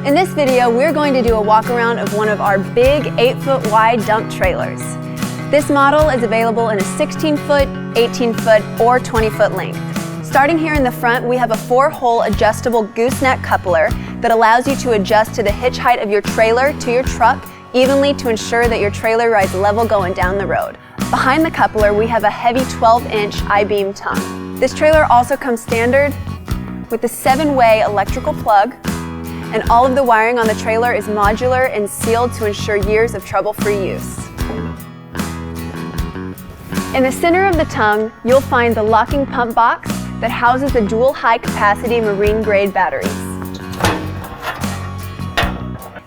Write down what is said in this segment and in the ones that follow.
In this video, we're going to do a walk around of one of our big 8-foot wide dump trailers. This model is available in a 16-foot, 18-foot, or 20-foot length. Starting here in the front, we have a 4-hole adjustable gooseneck coupler that allows you to adjust to the hitch height of your trailer to your truck evenly to ensure that your trailer rides level going down the road. Behind the coupler, we have a heavy 12-inch I-beam tongue. This trailer also comes standard with a 7-way electrical plug, and all of the wiring on the trailer is modular and sealed to ensure years of trouble-free use. In the center of the tongue, you'll find the locking pump box that houses the dual high-capacity marine-grade batteries.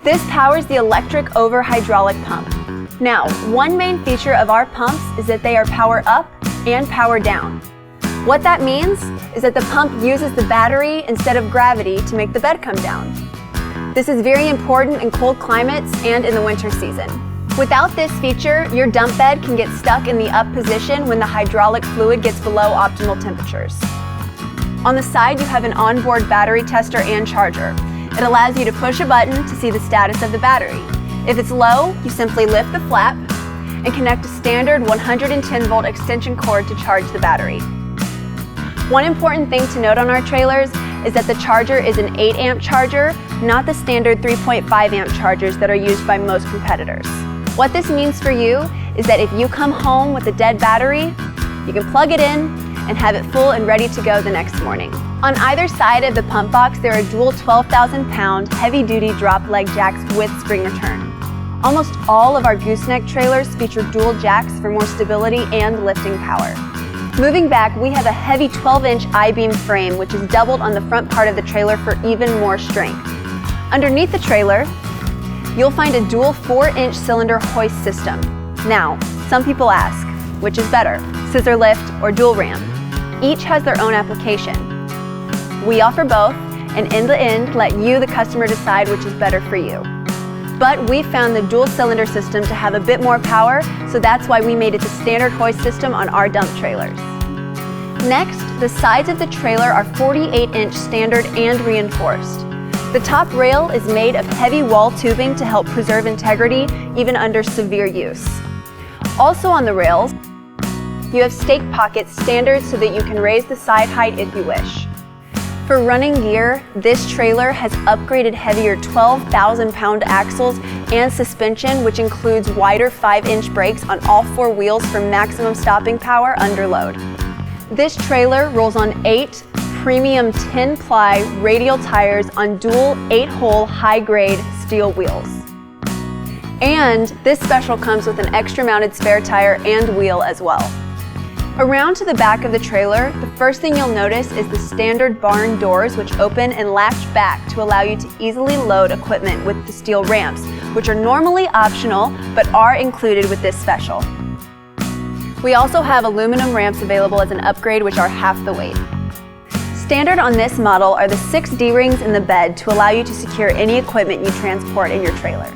This powers the electric over hydraulic pump. Now, one main feature of our pumps is that they are power up and power down. What that means is that the pump uses the battery instead of gravity to make the bed come down. This is very important in cold climates and in the winter season. Without this feature, your dump bed can get stuck in the up position when the hydraulic fluid gets below optimal temperatures. On the side, you have an onboard battery tester and charger. It allows you to push a button to see the status of the battery. If it's low, you simply lift the flap and connect a standard 110-volt extension cord to charge the battery. One important thing to note on our trailers is that the charger is an 8-amp charger, not the standard 3.5-amp chargers that are used by most competitors. What this means for you is that if you come home with a dead battery, you can plug it in and have it full and ready to go the next morning. On either side of the pump box, there are dual 12,000-pound heavy-duty drop leg jacks with spring return. Almost all of our gooseneck trailers feature dual jacks for more stability and lifting power. Moving back, we have a heavy 12-inch I-beam frame which is doubled on the front part of the trailer for even more strength. Underneath the trailer, you'll find a dual 4-inch cylinder hoist system. Now, some people ask, which is better, scissor lift or dual ram? Each has their own application. We offer both, and in the end, let you, the customer, decide which is better for you. But we found the dual cylinder system to have a bit more power, so that's why we made it the standard hoist system on our dump trailers. Next, the sides of the trailer are 48-inch standard and reinforced. The top rail is made of heavy wall tubing to help preserve integrity even under severe use. Also on the rails, you have stake pockets standard so that you can raise the side height if you wish. For running gear, this trailer has upgraded heavier 12,000-pound axles and suspension, which includes wider 5-inch brakes on all 4 wheels for maximum stopping power under load. This trailer rolls on 8 premium 10-ply radial tires on dual 8-hole high-grade steel wheels. And this special comes with an extra mounted spare tire and wheel as well. Around to the back of the trailer, the first thing you'll notice is the standard barn doors which open and latch back to allow you to easily load equipment with the steel ramps, which are normally optional but are included with this special. We also have aluminum ramps available as an upgrade which are half the weight. Standard on this model are the 6 D-rings in the bed to allow you to secure any equipment you transport in your trailer.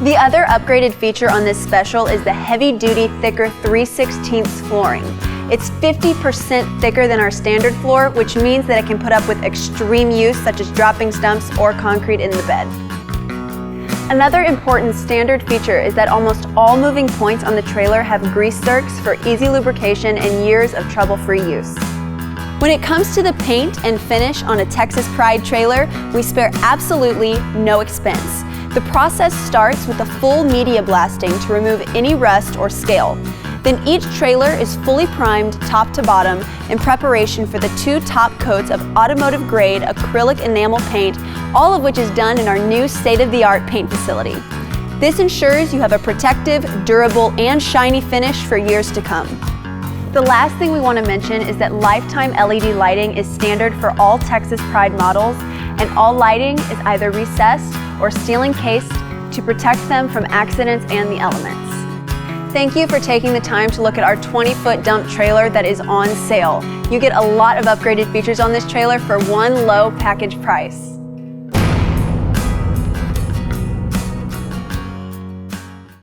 The other upgraded feature on this special is the heavy-duty, thicker 3/16 flooring. It's 50% thicker than our standard floor, which means that it can put up with extreme use such as dropping stumps or concrete in the bed. Another important standard feature is that almost all moving points on the trailer have grease zerks for easy lubrication and years of trouble-free use. When it comes to the paint and finish on a Texas Pride trailer, we spare absolutely no expense. The process starts with a full media blasting to remove any rust or scale. Then each trailer is fully primed top to bottom in preparation for the 2 top coats of automotive-grade acrylic enamel paint, all of which is done in our new state-of-the-art paint facility. This ensures you have a protective, durable, and shiny finish for years to come. The last thing we want to mention is that lifetime LED lighting is standard for all Texas Pride models, and all lighting is either recessed or steel encased to protect them from accidents and the elements. Thank you for taking the time to look at our 20-foot dump trailer that is on sale. You get a lot of upgraded features on this trailer for one low package price.